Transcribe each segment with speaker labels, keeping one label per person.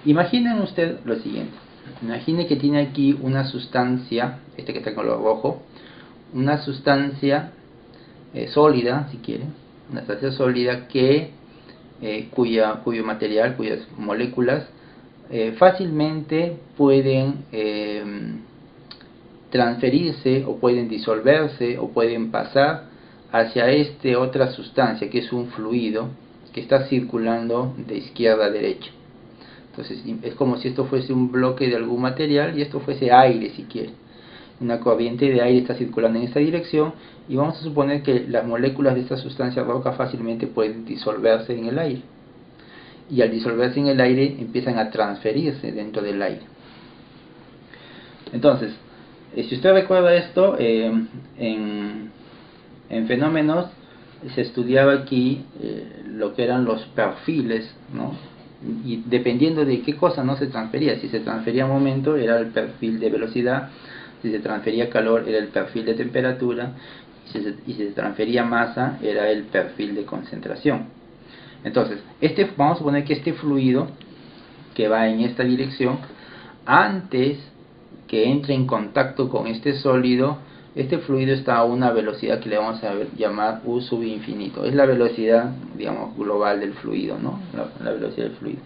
Speaker 1: Imaginen usted lo siguiente. Imagine que tiene aquí una sustancia, que está con lo rojo, una sustancia sólida, si quiere, una sustancia sólida cuyo material, cuyas moléculas fácilmente pueden transferirse o pueden disolverse o pueden pasar hacia otra sustancia que es un fluido que está circulando de izquierda a derecha. Entonces es como si esto fuese un bloque de algún material y esto fuese aire, si quiere. Una corriente de aire está circulando en esta dirección y vamos a suponer que las moléculas de esta sustancia roja fácilmente pueden disolverse en el aire. Y al disolverse en el aire empiezan a transferirse dentro del aire. Entonces, si usted recuerda esto, en fenómenos se estudiaba aquí lo que eran los perfiles, ¿no? Y dependiendo de qué cosa no se transfería, si se transfería momento era el perfil de velocidad, si se transfería calor era el perfil de temperatura, y si se transfería masa era el perfil de concentración. Entonces, vamos a suponer que este fluido que va en esta dirección, antes que entre en contacto con este sólido, este fluido está a una velocidad que le vamos a llamar U sub infinito. Es la velocidad, digamos, global del fluido, ¿no? La velocidad del fluido.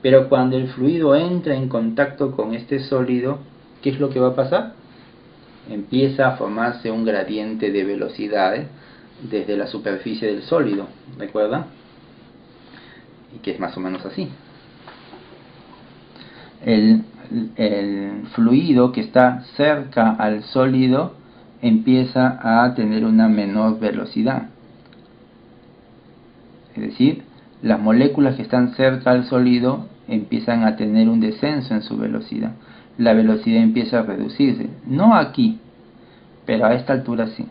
Speaker 1: Pero cuando el fluido entra en contacto con este sólido, ¿qué es lo que va a pasar? Empieza a formarse un gradiente de velocidad desde la superficie del sólido, ¿recuerdan? Y que es más o menos así. El fluido que está cerca al sólido empieza a tener una menor velocidad. Es decir, las moléculas que están cerca al sólido empiezan a tener un descenso en su velocidad. La velocidad empieza a reducirse. No aquí, pero a esta altura sí.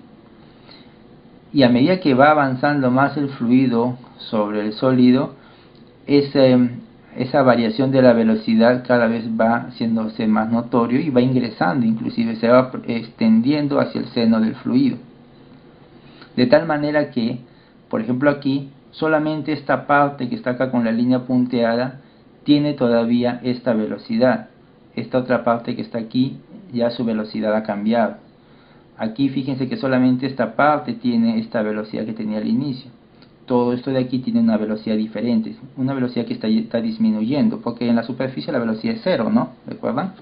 Speaker 1: Y a medida que va avanzando más el fluido sobre el sólido, esa variación de la velocidad cada vez va haciéndose más notorio y va ingresando, inclusive se va extendiendo hacia el seno del fluido. De tal manera que, por ejemplo aquí, solamente esta parte que está acá con la línea punteada tiene todavía esta velocidad. Esta otra parte que está aquí, ya su velocidad ha cambiado. Aquí fíjense que solamente esta parte tiene esta velocidad que tenía al inicio. Todo esto de aquí tiene una velocidad diferente, una velocidad que está disminuyendo, porque en la superficie la velocidad es cero, ¿no? ¿Recuerdan?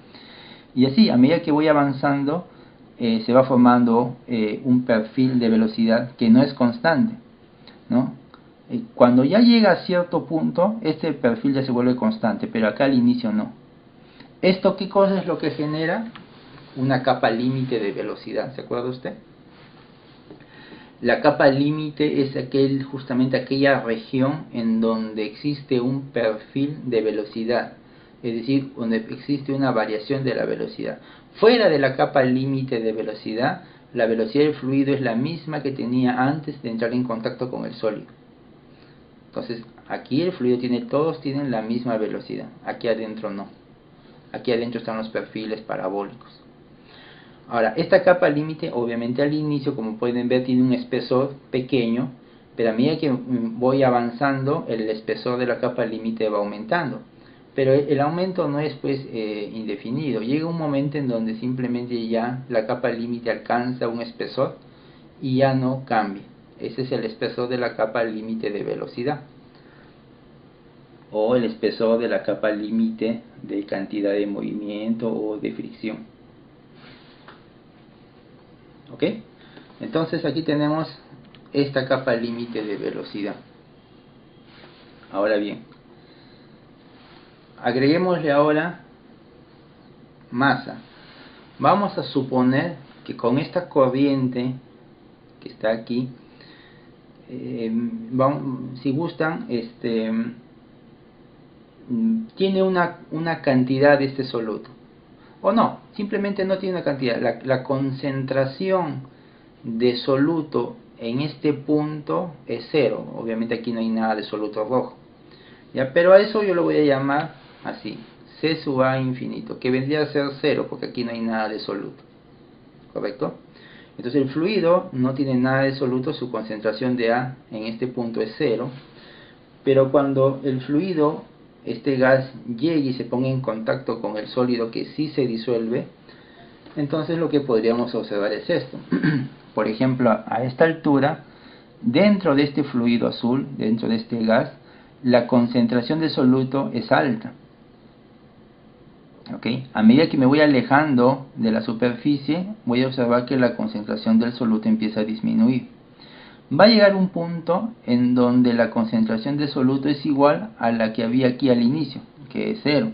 Speaker 1: Y así, a medida que voy avanzando, se va formando un perfil de velocidad que no es constante, ¿no? Cuando ya llega a cierto punto, este perfil ya se vuelve constante, pero acá al inicio no. ¿Esto qué cosa es lo que genera? Una capa límite de velocidad, ¿se acuerda usted? La capa límite es justamente aquella región en donde existe un perfil de velocidad, es decir, donde existe una variación de la velocidad. Fuera de la capa límite de velocidad, la velocidad del fluido es la misma que tenía antes de entrar en contacto con el sólido. Entonces, aquí el fluido todos tienen la misma velocidad, aquí adentro no. Aquí adentro están los perfiles parabólicos. Ahora, esta capa límite, obviamente al inicio, como pueden ver, tiene un espesor pequeño, pero a medida que voy avanzando, el espesor de la capa límite va aumentando. Pero el aumento no es pues indefinido. Llega un momento en donde simplemente ya la capa límite alcanza un espesor y ya no cambia. Ese es el espesor de la capa límite de velocidad, o el espesor de la capa límite de cantidad de movimiento o de fricción. ¿Ok? Entonces aquí tenemos esta capa límite de velocidad. Ahora bien, agreguémosle ahora masa. Vamos a suponer que con esta corriente que está aquí, si gustan, tiene una cantidad de este soluto. O no, simplemente no tiene una cantidad. La concentración de soluto en este punto es cero. Obviamente aquí no hay nada de soluto rojo, ¿ya? Pero a eso yo lo voy a llamar así, C sub A infinito, que vendría a ser cero porque aquí no hay nada de soluto, ¿correcto? Entonces el fluido no tiene nada de soluto, su concentración de A en este punto es cero. Pero cuando el fluido este gas llegue y se ponga en contacto con el sólido que sí se disuelve, entonces lo que podríamos observar es esto. Por ejemplo, a esta altura, dentro de este fluido azul, dentro de este gas, la concentración de soluto es alta. A medida que me voy alejando de la superficie, voy a observar que la concentración del soluto empieza a disminuir. Va a llegar un punto en donde la concentración de soluto es igual a la que había aquí al inicio, que es 0.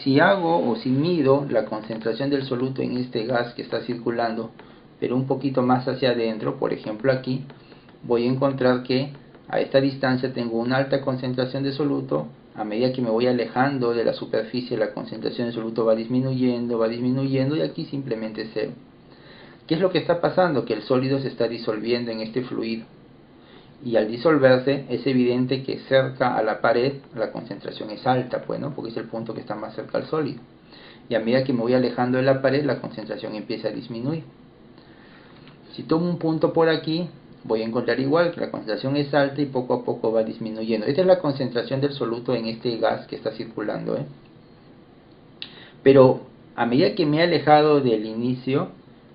Speaker 1: Si hago o si mido la concentración del soluto en este gas que está circulando, pero un poquito más hacia adentro, por ejemplo aquí, voy a encontrar que a esta distancia tengo una alta concentración de soluto. A medida que me voy alejando de la superficie, la concentración de soluto va disminuyendo y aquí simplemente es 0. ¿Qué es lo que está pasando? Que el sólido se está disolviendo en este fluido. Y al disolverse es evidente que cerca a la pared la concentración es alta, pues, ¿no? Porque es el punto que está más cerca al sólido. Y a medida que me voy alejando de la pared, la concentración empieza a disminuir. Si tomo un punto por aquí, voy a encontrar igual que la concentración es alta y poco a poco va disminuyendo. Esta es la concentración del soluto en este gas que está circulando, ¿eh? Pero a medida que me he alejado del inicio,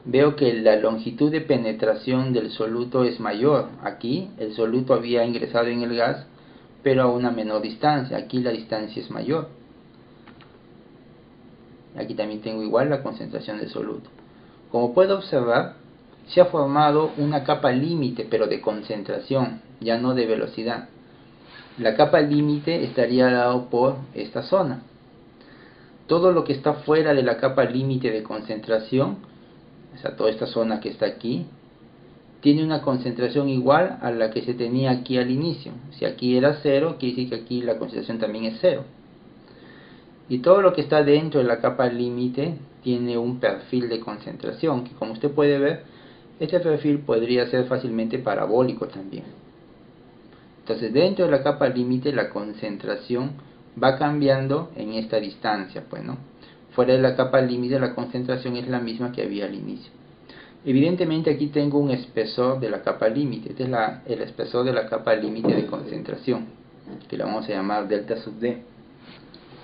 Speaker 1: veo que la longitud de penetración del soluto es mayor. Aquí el soluto había ingresado en el gas, pero a una menor distancia. Aquí la distancia es mayor. Aquí también tengo igual la concentración del soluto. Como puedo observar, se ha formado una capa límite, pero de concentración, ya no de velocidad. La capa límite estaría dado por esta zona. Todo lo que está fuera de la capa límite de concentración, o sea, toda esta zona que está aquí, tiene una concentración igual a la que se tenía aquí al inicio. Si aquí era 0, quiere decir que aquí la concentración también es 0. Y todo lo que está dentro de la capa límite tiene un perfil de concentración, que como usted puede ver, este perfil podría ser fácilmente parabólico también. Entonces, dentro de la capa límite la concentración va cambiando en esta distancia, pues, ¿no? Fuera de la capa límite la concentración es la misma que había al inicio. Evidentemente aquí tengo un espesor de la capa límite. Este es el espesor de la capa límite de concentración, que le vamos a llamar delta sub D.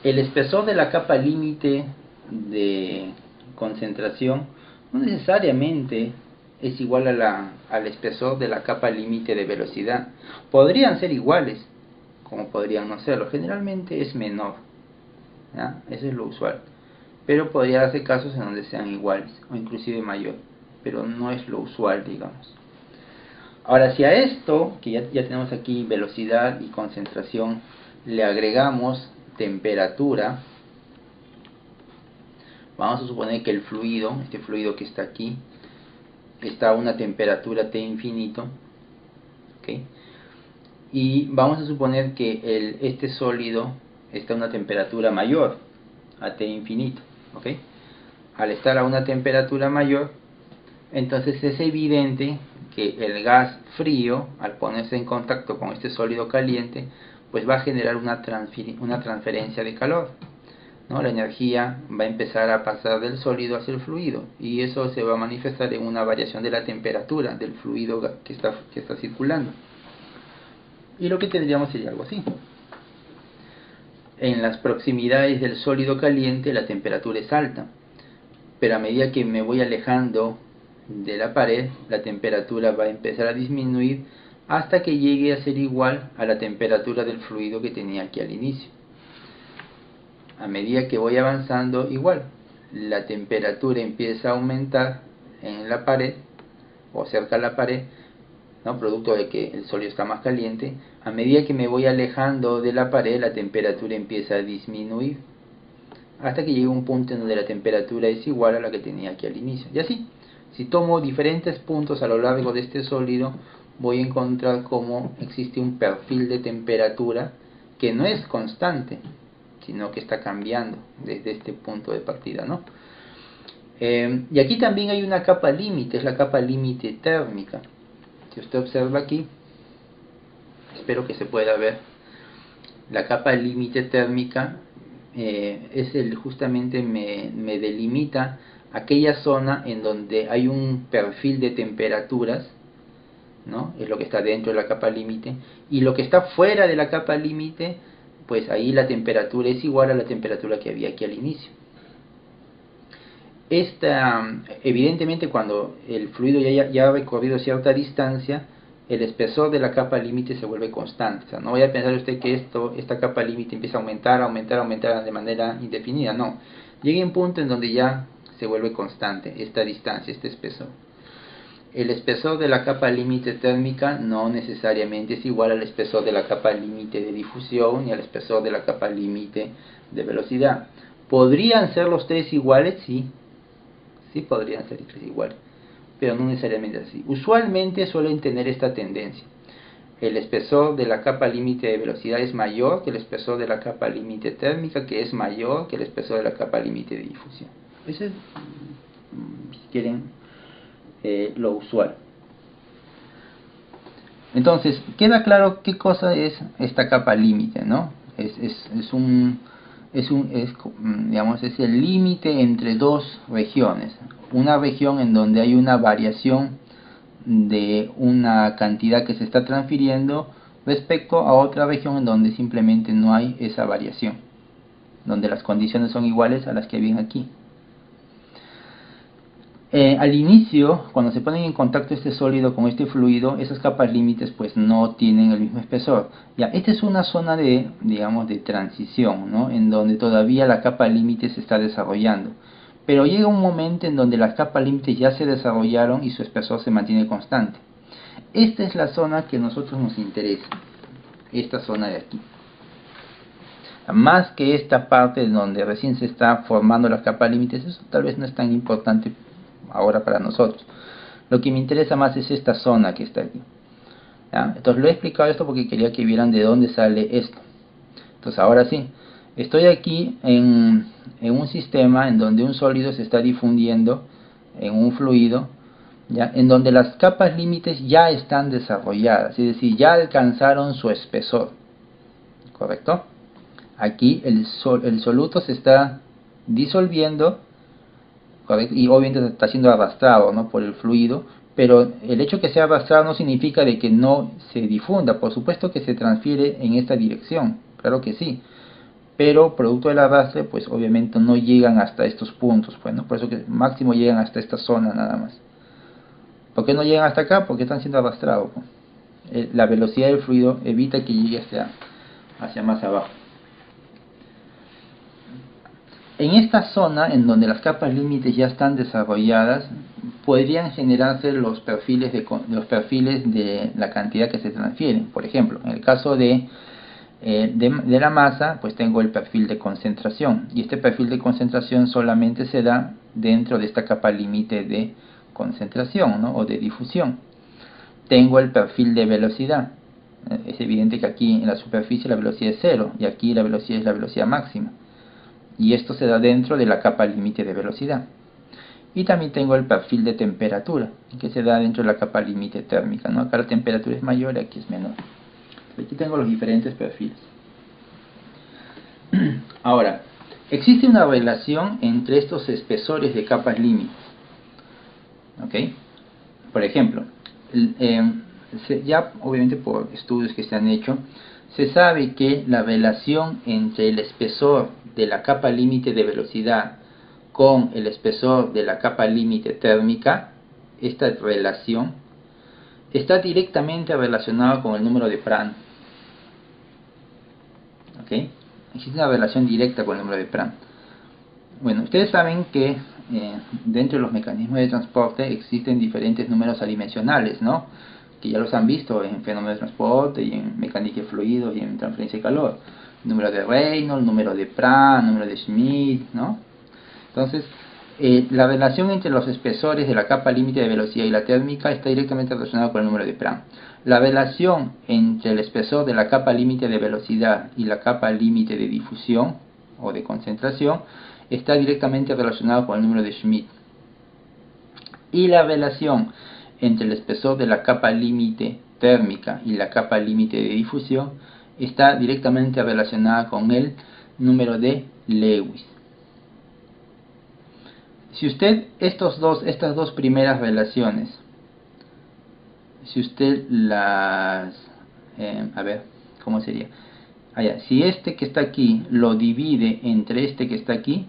Speaker 1: El espesor de la capa límite de concentración no necesariamente es igual al espesor de la capa límite de velocidad. Podrían ser iguales, como podrían no serlo. Generalmente es menor, ¿ya? Eso es lo usual. Pero podría darse casos en donde sean iguales, o inclusive mayor. Pero no es lo usual, digamos. Ahora, si a esto, que ya tenemos aquí velocidad y concentración, le agregamos temperatura, vamos a suponer que el fluido, este fluido que está aquí, está a una temperatura T infinito, ¿okay? Y vamos a suponer que este sólido está a una temperatura mayor, a T infinito, ¿okay? Al estar a una temperatura mayor, entonces es evidente que el gas frío, al ponerse en contacto con este sólido caliente, pues va a generar una transferencia de calor, ¿no? La energía va a empezar a pasar del sólido hacia el fluido, y eso se va a manifestar en una variación de la temperatura del fluido que está circulando. Y lo que tendríamos sería algo así. En las proximidades del sólido caliente la temperatura es alta, pero a medida que me voy alejando de la pared, la temperatura va a empezar a disminuir hasta que llegue a ser igual a la temperatura del fluido que tenía aquí al inicio. A medida que voy avanzando, igual, la temperatura empieza a aumentar en la pared o cerca de la pared, ¿no? Producto de que el sólido está más caliente. A medida que me voy alejando de la pared, la temperatura empieza a disminuir hasta que llegue un punto en donde la temperatura es igual a la que tenía aquí al inicio. Y así, si tomo diferentes puntos a lo largo de este sólido, voy a encontrar cómo existe un perfil de temperatura que no es constante, sino que está cambiando desde este punto de partida, ¿no? Y aquí también hay una capa límite, es la capa límite térmica. Si usted observa aquí, espero que se pueda ver, la capa límite térmica justamente me delimita aquella zona en donde hay un perfil de temperaturas ¿no? Es lo que está dentro de la capa límite, y lo que está fuera de la capa límite, pues ahí la temperatura es igual a la temperatura que había aquí al inicio. Evidentemente, cuando el fluido ya ha recorrido cierta distancia, el espesor de la capa límite se vuelve constante. O sea, no vaya a pensar usted que esta capa límite empieza a aumentar de manera indefinida. No, llega un punto en donde ya se vuelve constante esta distancia, este espesor. El espesor de la capa límite térmica no necesariamente es igual al espesor de la capa límite de difusión ni al espesor de la capa límite de velocidad. ¿Podrían ser los tres iguales? Sí, sí podrían ser tres iguales, pero no necesariamente así. Usualmente suelen tener esta tendencia. El espesor de la capa límite de velocidad es mayor que el espesor de la capa límite térmica, que es mayor que el espesor de la capa límite de difusión. Eso es, si quieren, lo usual. Entonces, queda claro qué cosa es esta capa límite, ¿no? Digamos, es el límite entre dos regiones. Una región en donde hay una variación de una cantidad que se está transfiriendo respecto a otra región en donde simplemente no hay esa variación, donde las condiciones son iguales a las que habían aquí. Al inicio, cuando se ponen en contacto este sólido con este fluido, esas capas límites pues no tienen el mismo espesor. Ya, esta es una zona de, digamos, de transición, ¿no? En donde todavía la capa límite se está desarrollando. Pero llega un momento en donde las capas límites ya se desarrollaron y su espesor se mantiene constante. Esta es la zona que a nosotros nos interesa, esta zona de aquí. Más que esta parte donde recién se está formando las capas límites, eso tal vez no es tan importante ahora para nosotros. Lo que me interesa más es esta zona que está aquí. ¿Ya? Entonces lo he explicado esto porque quería que vieran de dónde sale esto. Entonces ahora sí, estoy aquí en un sistema en donde un sólido se está difundiendo en un fluido, ¿ya? En donde las capas límites ya están desarrolladas, es decir, ya alcanzaron su espesor, ¿correcto? Aquí el soluto se está disolviendo, ¿correcto? Y obviamente está siendo arrastrado, ¿no?, por el fluido, pero el hecho que sea arrastrado no significa de que no se difunda. Por supuesto que se transfiere en esta dirección, claro que sí, pero producto del arrastre pues obviamente no llegan hasta estos puntos, pues, ¿no? Por eso que máximo llegan hasta esta zona nada más. ¿Por qué no llegan hasta acá? Porque están siendo arrastrados, ¿no? La velocidad del fluido evita que llegue hacia más abajo. En esta zona, en donde las capas límites ya están desarrolladas, podrían generarse los perfiles de la cantidad que se transfieren. Por ejemplo, en el caso de la masa, pues tengo el perfil de concentración, y este perfil de concentración solamente se da dentro de esta capa límite de concentración, ¿no?, o de difusión. Tengo el perfil de velocidad. Es evidente que aquí en la superficie la velocidad es 0, y aquí la velocidad es la velocidad máxima, y esto se da dentro de la capa límite de velocidad. Y también tengo el perfil de temperatura, que se da dentro de la capa límite térmica, ¿no? Acá la temperatura es mayor y aquí es menor. Aquí tengo los diferentes perfiles. Ahora, existe una relación entre estos espesores de capas límites, ¿ok? Por ejemplo, ya obviamente por estudios que se han hecho, se sabe que la relación entre el espesor de la capa límite de velocidad con el espesor de la capa límite térmica, esta relación está directamente relacionada con el número de Prandtl. ¿Okay? Existe una relación directa con el número de Prandtl. Bueno, ustedes saben que dentro de los mecanismos de transporte existen diferentes números adimensionales, ¿no?, que ya los han visto en fenómenos de transporte y en mecánica de fluidos y en transferencia de calor. Número de Reynolds, número de Prandtl, número de Schmidt, ¿no? Entonces, la relación entre los espesores de la capa límite de velocidad y la térmica está directamente relacionada con el número de Prandtl. La relación entre el espesor de la capa límite de velocidad y la capa límite de difusión o de concentración está directamente relacionada con el número de Schmidt. Y la relación entre el espesor de la capa límite térmica y la capa límite de difusión está directamente relacionada con el número de Lewis. Si usted estas dos primeras relaciones si usted las... a ver, ¿cómo sería? Si este que está aquí lo divide entre este que está aquí,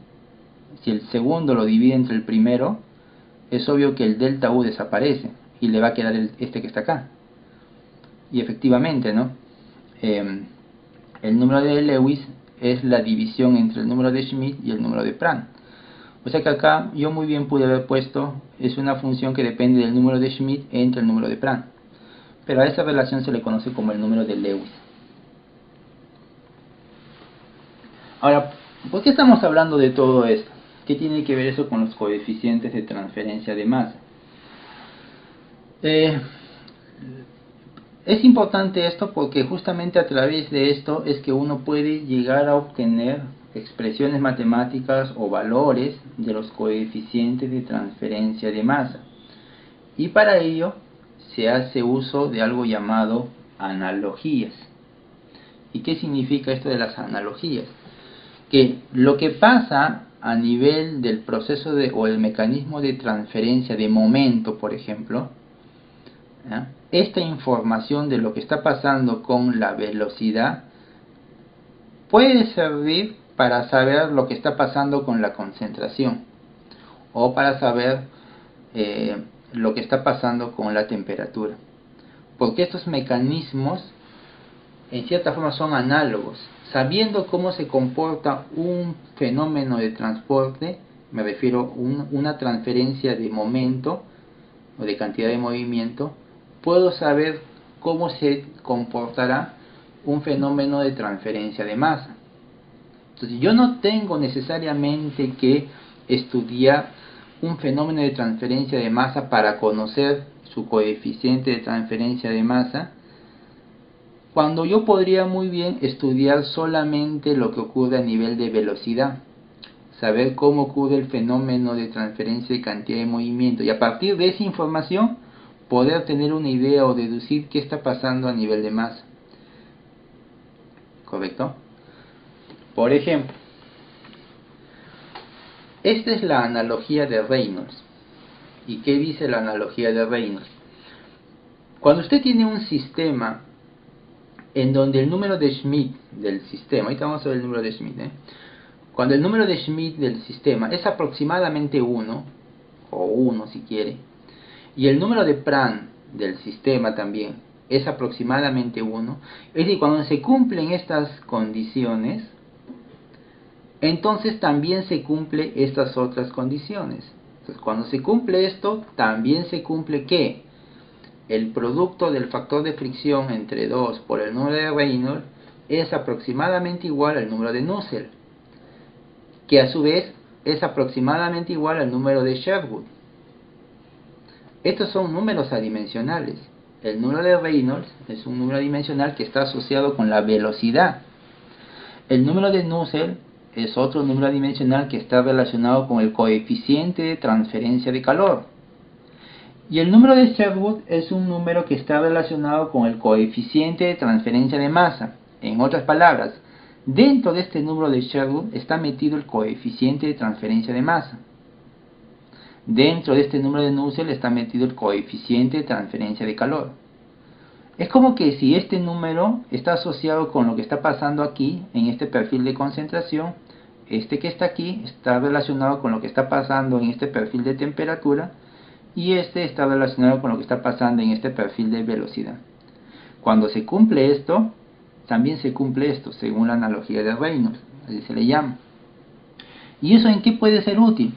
Speaker 1: si el segundo lo divide entre el primero, es obvio que el delta U desaparece y le va a quedar este que está acá. Y efectivamente, ¿no? El número de Lewis es la división entre el número de Schmidt y el número de Prandtl. O sea que acá yo muy bien pude haber puesto, es una función que depende del número de Schmidt entre el número de Prandtl. Pero a esa relación se le conoce como el número de Lewis. Ahora, ¿por qué estamos hablando de todo esto? ¿Qué tiene que ver eso con los coeficientes de transferencia de masa? Es importante esto porque justamente a través de esto es que uno puede llegar a obtener expresiones matemáticas o valores de los coeficientes de transferencia de masa. Y para ello se hace uso de algo llamado analogías. ¿Y qué significa esto de las analogías? Que lo que pasa a nivel del proceso o el mecanismo de transferencia de momento, por ejemplo, ¿ya? Esta información de lo que está pasando con la velocidad puede servir para saber lo que está pasando con la concentración o para saber lo que está pasando con la temperatura, porque estos mecanismos en cierta forma son análogos. Sabiendo cómo se comporta un fenómeno de transporte, me refiero a una transferencia de momento o de cantidad de movimiento, puedo saber cómo se comportará un fenómeno de transferencia de masa. Entonces yo no tengo necesariamente que estudiar un fenómeno de transferencia de masa para conocer su coeficiente de transferencia de masa, cuando yo podría muy bien estudiar solamente lo que ocurre a nivel de velocidad, saber cómo ocurre el fenómeno de transferencia de cantidad de movimiento y a partir de esa información poder tener una idea o deducir qué está pasando a nivel de masa. ¿Correcto? Por ejemplo, esta es la analogía de Reynolds. ¿Y qué dice la analogía de Reynolds? Cuando usted tiene un sistema en donde el número de Schmidt del sistema, ahorita vamos a ver el número de Schmidt, cuando el número de Schmidt del sistema es aproximadamente 1, o 1 si quiere, y el número de Prandtl del sistema también es aproximadamente 1, es decir, cuando se cumplen estas condiciones, entonces también se cumple estas otras condiciones. Entonces, cuando se cumple esto, también se cumple ¿qué? El producto del factor de fricción entre 2 por el número de Reynolds es aproximadamente igual al número de Nusselt, que a su vez es aproximadamente igual al número de Sherwood. Estos son números adimensionales. El número de Reynolds es un número adimensional que está asociado con la velocidad. El número de Nusselt es otro número adimensional que está relacionado con el coeficiente de transferencia de calor. Y el número de Sherwood es un número que está relacionado con el coeficiente de transferencia de masa. En otras palabras, dentro de este número de Sherwood está metido el coeficiente de transferencia de masa. Dentro de este número de Nusselt está metido el coeficiente de transferencia de calor. Es como que si este número está asociado con lo que está pasando aquí, en este perfil de concentración, este que está aquí está relacionado con lo que está pasando en este perfil de temperatura, y este está relacionado con lo que está pasando en este perfil de velocidad. Cuando se cumple esto, también se cumple esto, según la analogía de Reynolds, así se le llama. ¿Y eso en qué puede ser útil?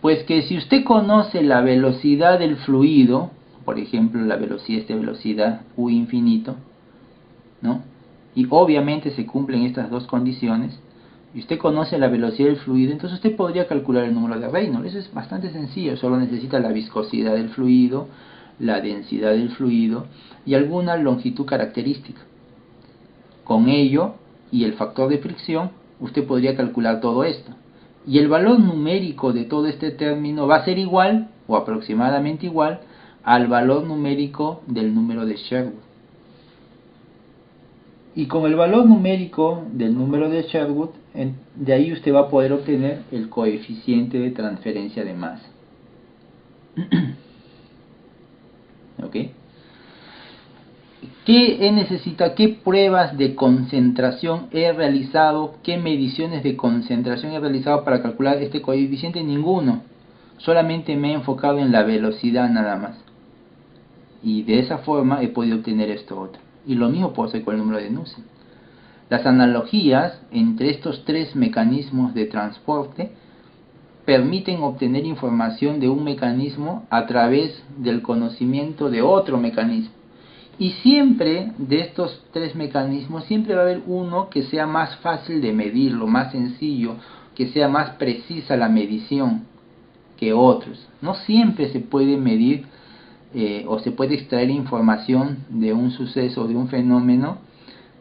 Speaker 1: Pues que si usted conoce la velocidad del fluido, por ejemplo la velocidad U infinito, ¿no? Y obviamente se cumplen estas dos condiciones, y usted conoce la velocidad del fluido, entonces usted podría calcular el número de Reynolds. Eso es bastante sencillo, solo necesita la viscosidad del fluido, la densidad del fluido y alguna longitud característica. Con ello y el factor de fricción, usted podría calcular todo esto. Y el valor numérico de todo este término va a ser igual, o aproximadamente igual, al valor numérico del número de Sherwood. Y con el valor numérico del número de Sherwood, de ahí usted va a poder obtener el coeficiente de transferencia de masa. ¿Ok? ¿Qué he necesitado? ¿Qué pruebas de concentración he realizado? ¿Qué mediciones de concentración he realizado para calcular este coeficiente? Ninguno. Solamente me he enfocado en la velocidad nada más. Y de esa forma he podido obtener esto otro. Y lo mismo puedo hacer con el número de Nusselt. Las analogías entre estos tres mecanismos de transporte permiten obtener información de un mecanismo a través del conocimiento de otro mecanismo. Y siempre de estos tres mecanismos, siempre va a haber uno que sea más fácil de medirlo, más sencillo, que sea más precisa la medición que otros. No siempre se puede medir o se puede extraer información de un suceso, de un fenómeno,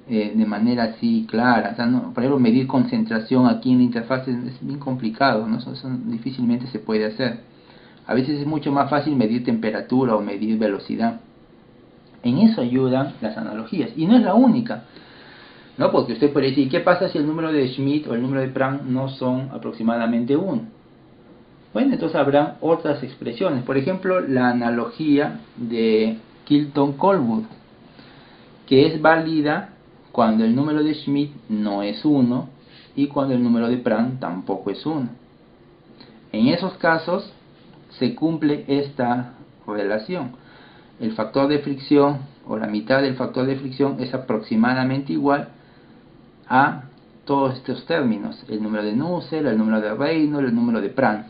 Speaker 1: de manera así clara. O sea, no, por ejemplo, medir concentración aquí en la interfaz es bien complicado, ¿no? Eso difícilmente se puede hacer. A veces es mucho más fácil medir temperatura o medir velocidad. En eso ayudan las analogías. Y no es la única, ¿no? Porque usted puede decir, ¿qué pasa si el número de Schmidt o el número de Planck no son aproximadamente 1? Bueno, entonces habrá otras expresiones. Por ejemplo, la analogía de Kilton-Colwood, que es válida cuando el número de Schmidt no es 1 y cuando el número de Planck tampoco es 1. En esos casos se cumple esta relación. El factor de fricción o la mitad del factor de fricción es aproximadamente igual a todos estos términos, el número de Nusselt, el número de Reynolds, el número de Planck.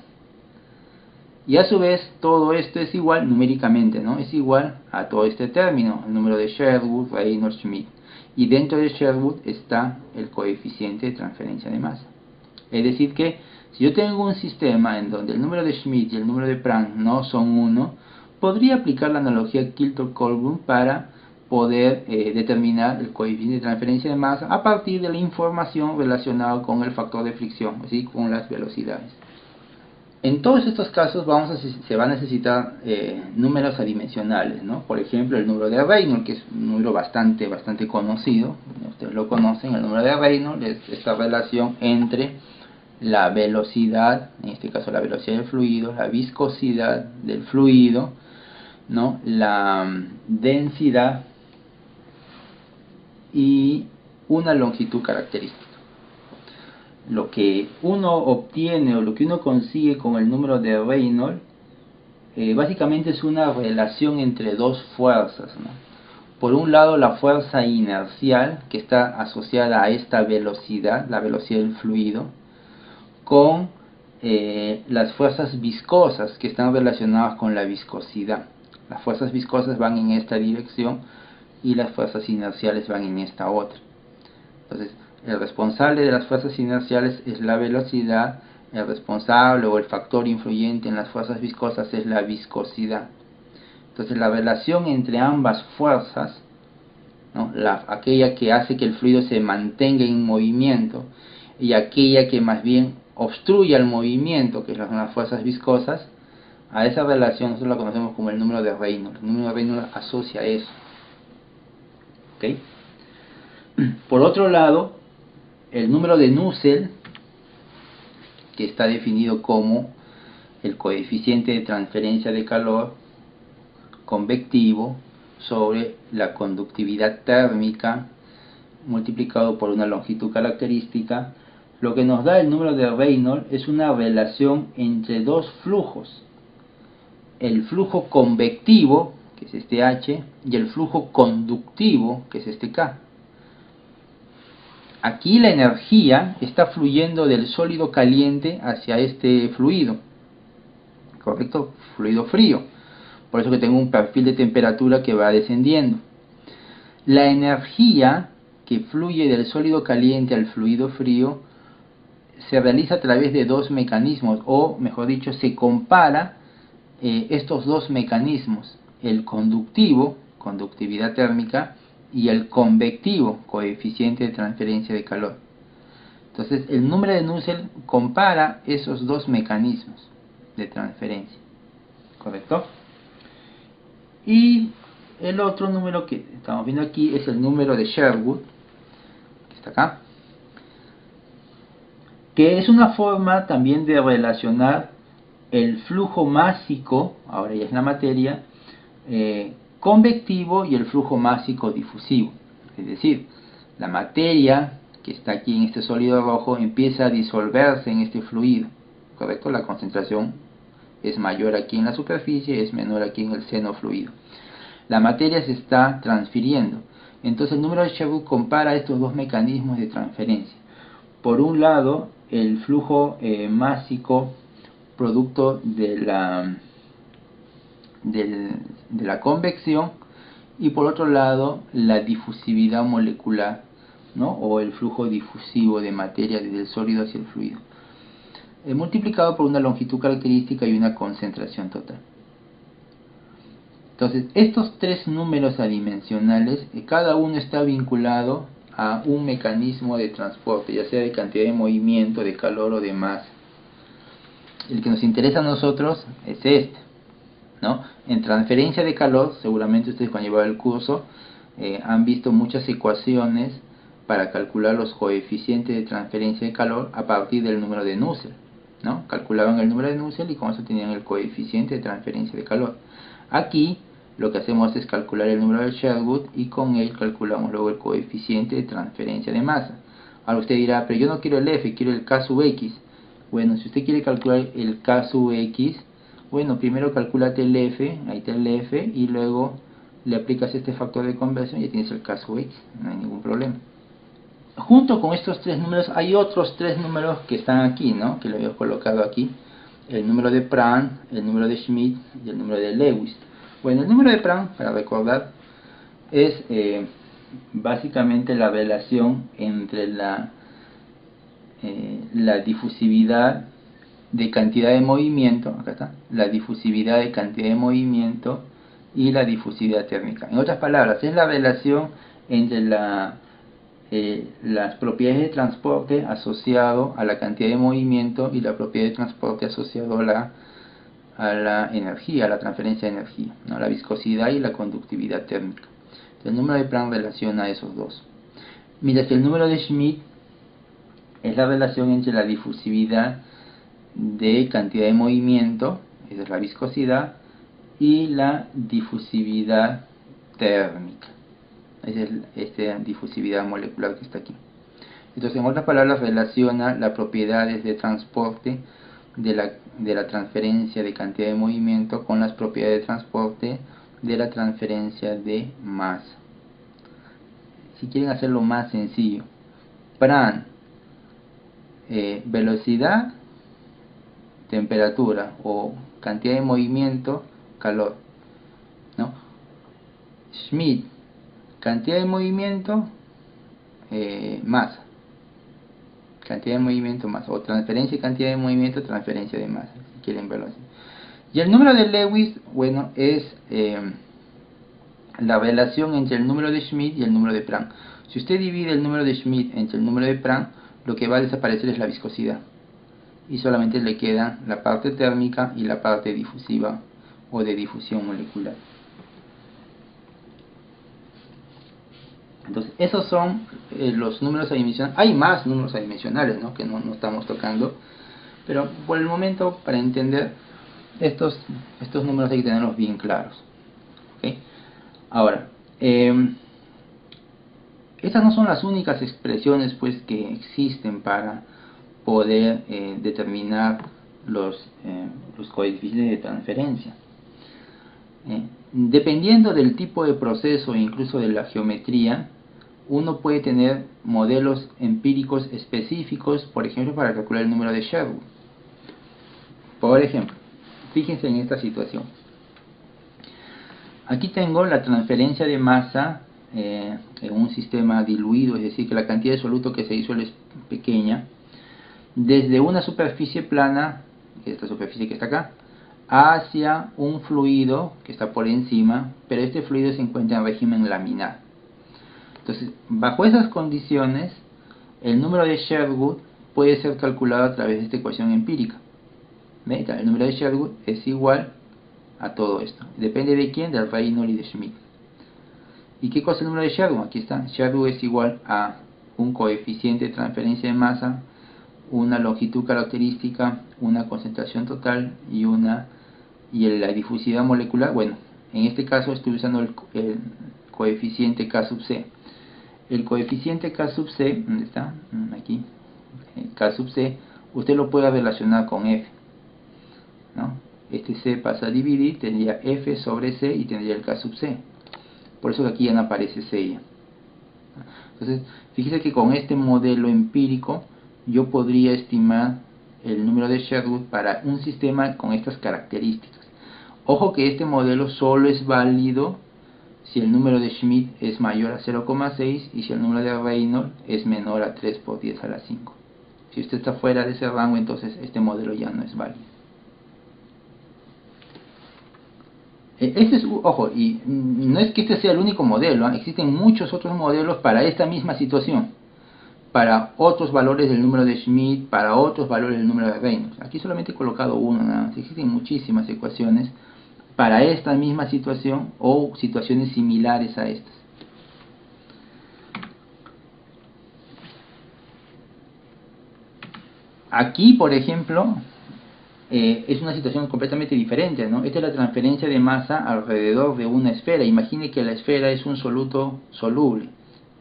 Speaker 1: Y a su vez todo esto es igual numéricamente, ¿no? Es igual a todo este término, el número de Sherwood, Reynolds, Schmidt. Y dentro de Sherwood está el coeficiente de transferencia de masa. Es decir que si yo tengo un sistema en donde el número de Schmidt y el número de Planck no son 1, podría aplicar la analogía Kilton-Colwood para poder determinar el coeficiente de transferencia de masa a partir de la información relacionada con el factor de fricción, es decir, con las velocidades. En todos estos casos se va a necesitar números adimensionales, ¿no? Por ejemplo, el número de Reynolds, que es un número bastante conocido, ustedes lo conocen. El número de Reynolds es esta relación entre la velocidad, en este caso la velocidad del fluido, la viscosidad del fluido, ¿no? La densidad y una longitud característica. Lo que uno obtiene o lo que uno consigue con el número de Reynolds básicamente es una relación entre dos fuerzas, ¿no? Por un lado, la fuerza inercial, que está asociada a esta velocidad, la velocidad del fluido, con las fuerzas viscosas, que están relacionadas con la viscosidad. Las fuerzas viscosas van en esta dirección y las fuerzas inerciales van en esta otra. Entonces, el responsable de las fuerzas inerciales es la velocidad, el responsable o el factor influyente en las fuerzas viscosas es la viscosidad. Entonces, la relación entre ambas fuerzas, ¿no? Aquella que hace que el fluido se mantenga en movimiento y aquella que más bien obstruye el movimiento, que son las fuerzas viscosas, a esa relación nosotros la conocemos como el número de Reynolds. El número de Reynolds asocia eso. ¿Okay? Por otro lado, el número de Nusselt, que está definido como el coeficiente de transferencia de calor convectivo sobre la conductividad térmica multiplicado por una longitud característica, lo que nos da el número de Reynolds es una relación entre dos flujos: el flujo convectivo, que es este H, y el flujo conductivo, que es este K. Aquí la energía está fluyendo del sólido caliente hacia este fluido, ¿correcto? Fluido frío. Por eso que tengo un perfil de temperatura que va descendiendo. La energía que fluye del sólido caliente al fluido frío se realiza a través de dos mecanismos, o mejor dicho, se compara estos dos mecanismos: el conductivo, conductividad térmica, y el convectivo, coeficiente de transferencia de calor. Entonces, el número de Nusselt compara esos dos mecanismos de transferencia, ¿correcto? Y el otro número que estamos viendo aquí es el número de Sherwood, que está acá, que es una forma también de relacionar el flujo másico, ahora ya es la materia, convectivo y el flujo másico difusivo. Es decir, la materia que está aquí en este sólido rojo empieza a disolverse en este fluido, ¿correcto? La concentración es mayor aquí en la superficie, es menor aquí en el seno fluido. La materia se está transfiriendo. Entonces el número de Sherwood compara estos dos mecanismos de transferencia. Por un lado, el flujo másico producto de la convección, y por otro lado la difusividad molecular, ¿no? O el flujo difusivo de materia desde el sólido hacia el fluido, multiplicado por una longitud característica y una concentración total. Entonces, estos tres números adimensionales, cada uno está vinculado a un mecanismo de transporte, ya sea de cantidad de movimiento, de calor o de masa. El que nos interesa a nosotros es este, ¿no? En transferencia de calor, seguramente ustedes cuando llevaron el curso han visto muchas ecuaciones para calcular los coeficientes de transferencia de calor a partir del número de Nusselt, ¿no? Calculaban el número de Nusselt y con eso tenían el coeficiente de transferencia de calor. Aquí lo que hacemos es calcular el número de Sherwood y con él calculamos luego el coeficiente de transferencia de masa. Ahora usted dirá, pero yo no quiero el F, quiero el K sub X. Bueno, si usted quiere calcular el K sub X, bueno, primero calculate el F, ahí está el F, y luego le aplicas este factor de conversión y ya tienes el K sub X, no hay ningún problema. Junto con estos tres números hay otros tres números que están aquí, ¿no? Que lo he colocado aquí. El número de Prandtl, el número de Schmidt y el número de Lewis. Bueno, el número de Prandtl, para recordar, es básicamente la relación entre la difusividad de cantidad de movimiento, acá está, la difusividad de cantidad de movimiento y la difusividad térmica. En otras palabras, es la relación entre las propiedades de transporte asociado a la cantidad de movimiento y la propiedad de transporte asociado a la energía, a la transferencia de energía, ¿no? La viscosidad y la conductividad térmica. El número de Prandtl relaciona esos dos. Mientras que el número de Schmidt es la relación entre la difusividad de cantidad de movimiento, esa es la viscosidad, y la difusividad térmica. Esa es esta difusividad molecular que está aquí. Entonces, en otras palabras, relaciona las propiedades de transporte de la transferencia de cantidad de movimiento con las propiedades de transporte de la transferencia de masa. Si quieren hacerlo más sencillo, Prandtl, velocidad, temperatura, o cantidad de movimiento, calor, ¿no? Schmidt, cantidad de movimiento, masa. Cantidad de movimiento, masa. O transferencia de cantidad de movimiento, transferencia de masa, si quieren verlo así. Y el número de Lewis, bueno, es la relación entre el número de Schmidt y el número de Prandtl. Si usted divide el número de Schmidt entre el número de Prandtl, lo que va a desaparecer es la viscosidad. Y solamente le queda la parte térmica y la parte difusiva o de difusión molecular. Entonces, esos son los números adimensionales. Hay más números adimensionales, ¿no? Que no estamos tocando. Pero por el momento, para entender estos números hay que tenerlos bien claros. ¿Okay? Ahora, estas no son las únicas expresiones pues que existen para poder determinar los coeficientes de transferencia. Dependiendo del tipo de proceso e incluso de la geometría, uno puede tener modelos empíricos específicos, por ejemplo, para calcular el número de Sherwood. Por ejemplo, fíjense en esta situación. Aquí tengo la transferencia de masa en un sistema diluido, es decir, que la cantidad de soluto que se disuelve es pequeña, desde una superficie plana, esta superficie que está acá, hacia un fluido que está por encima, pero este fluido se encuentra en régimen laminar. Entonces, bajo esas condiciones, el número de Sherwood puede ser calculado a través de esta ecuación empírica. ¿Ve? El número de Sherwood es igual a todo esto. Depende de quién, del Reynolds y de Schmidt. ¿Y qué cosa es el número de Sherwood? Aquí está. Sherwood es igual a un coeficiente de transferencia de masa, una longitud característica, una concentración total y la difusividad molecular. Bueno, En este caso estoy usando el coeficiente K sub C. El coeficiente K sub C, ¿dónde está? Aquí. K sub C, usted lo puede relacionar con F, ¿no? Este C pasa a dividir, tendría F sobre C y tendría el K sub C. Por eso que aquí ya no aparece C ya. Entonces, fíjese que con este modelo empírico yo podría estimar el número de Sherwood para un sistema con estas características. Ojo que este modelo solo es válido si el número de Schmidt es mayor a 0,6 y si el número de Reynolds es menor a 3 por 10 a la 5. Si usted está fuera de ese rango, entonces este modelo ya no es válido. Este es, ojo, y no es que este sea el único modelo, ¿eh? Existen muchos otros modelos para esta misma situación, para otros valores del número de Schmidt, para otros valores del número de Reynolds. Aquí solamente he colocado uno nada más. Existen muchísimas ecuaciones para esta misma situación o situaciones similares a estas. Aquí, por ejemplo, es una situación completamente diferente, ¿no? Esta es la transferencia de masa alrededor de una esfera. Imagine que la esfera es un soluto soluble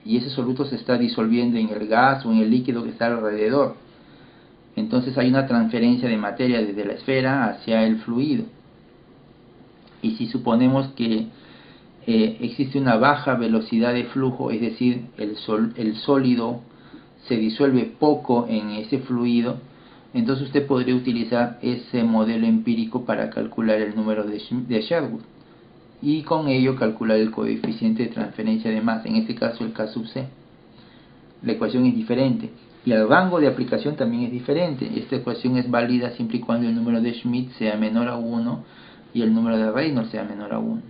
Speaker 1: y ese soluto se está disolviendo en el gas o en el líquido que está alrededor. Entonces hay una transferencia de materia desde la esfera hacia el fluido. Y si suponemos que existe una baja velocidad de flujo, es decir, el sólido se disuelve poco en ese fluido, entonces usted podría utilizar ese modelo empírico para calcular el número de Sherwood y con ello calcular el coeficiente de transferencia de masa, en este caso el K sub C. La ecuación es diferente y el rango de aplicación también es diferente. Esta ecuación es válida siempre y cuando el número de Schmidt sea menor a 1 y el número de Reynolds sea menor a 1.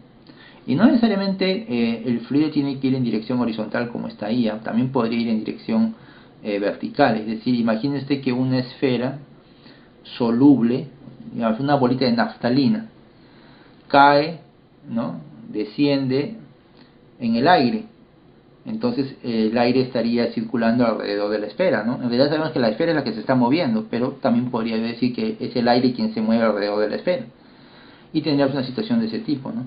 Speaker 1: Y no necesariamente el fluido tiene que ir en dirección horizontal como está ahí, también podría ir en dirección vertical. Es decir, imagine usted que una esfera soluble, digamos, una bolita de naftalina, cae, ¿no? Desciende en el aire. Entonces el aire estaría circulando alrededor de la esfera, ¿no? En realidad sabemos que la esfera es la que se está moviendo, pero también podría decir que es el aire quien se mueve alrededor de la esfera. Y tendríamos una situación de ese tipo, ¿no?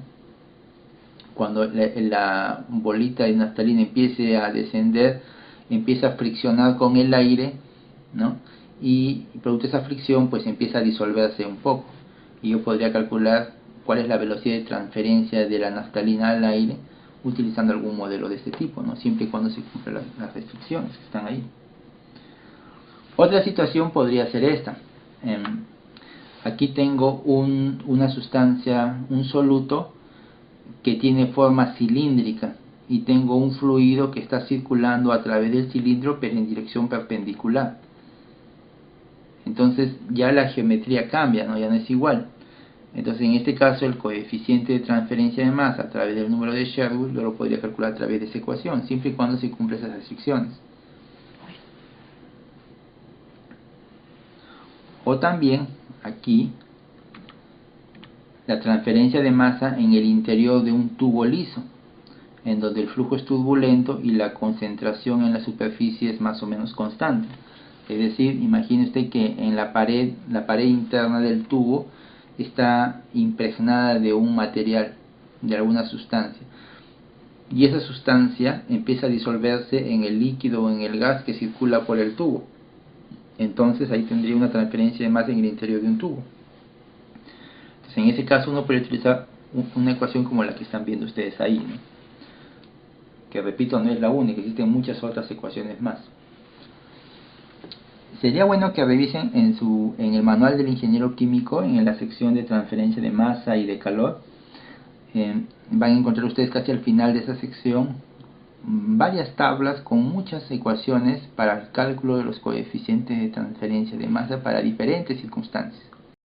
Speaker 1: Cuando la bolita de naftalina empiece a descender, empieza a friccionar con el aire, ¿no? Y producto de esa fricción, pues empieza a disolverse un poco. Y yo podría calcular cuál es la velocidad de transferencia de la naftalina al aire utilizando algún modelo de este tipo, ¿no? Siempre y cuando se cumplan las restricciones que están ahí. Otra situación podría ser esta. Aquí tengo una sustancia, un soluto que tiene forma cilíndrica y tengo un fluido que está circulando a través del cilindro pero en dirección perpendicular. Entonces ya la geometría cambia, ¿no? Ya no es igual. Entonces en este caso el coeficiente de transferencia de masa a través del número de Sherwood yo lo podría calcular a través de esa ecuación, siempre y cuando se cumplan esas restricciones. O también aquí la transferencia de masa en el interior de un tubo liso, en donde el flujo es turbulento y la concentración en la superficie es más o menos constante. Es decir, imagine usted que en la pared interna del tubo está impregnada de un material, de alguna sustancia, y esa sustancia empieza a disolverse en el líquido o en el gas que circula por el tubo. Entonces ahí tendría una transferencia de masa en el interior de un tubo. Entonces en ese caso uno puede utilizar una ecuación como la que están viendo ustedes ahí, ¿no? Que repito, no es la única, existen muchas otras ecuaciones más. Sería bueno que revisen en el manual del ingeniero químico, en la sección de transferencia de masa y de calor. Van a encontrar ustedes casi al final de esa sección varias tablas con muchas ecuaciones para el cálculo de los coeficientes de transferencia de masa para diferentes circunstancias.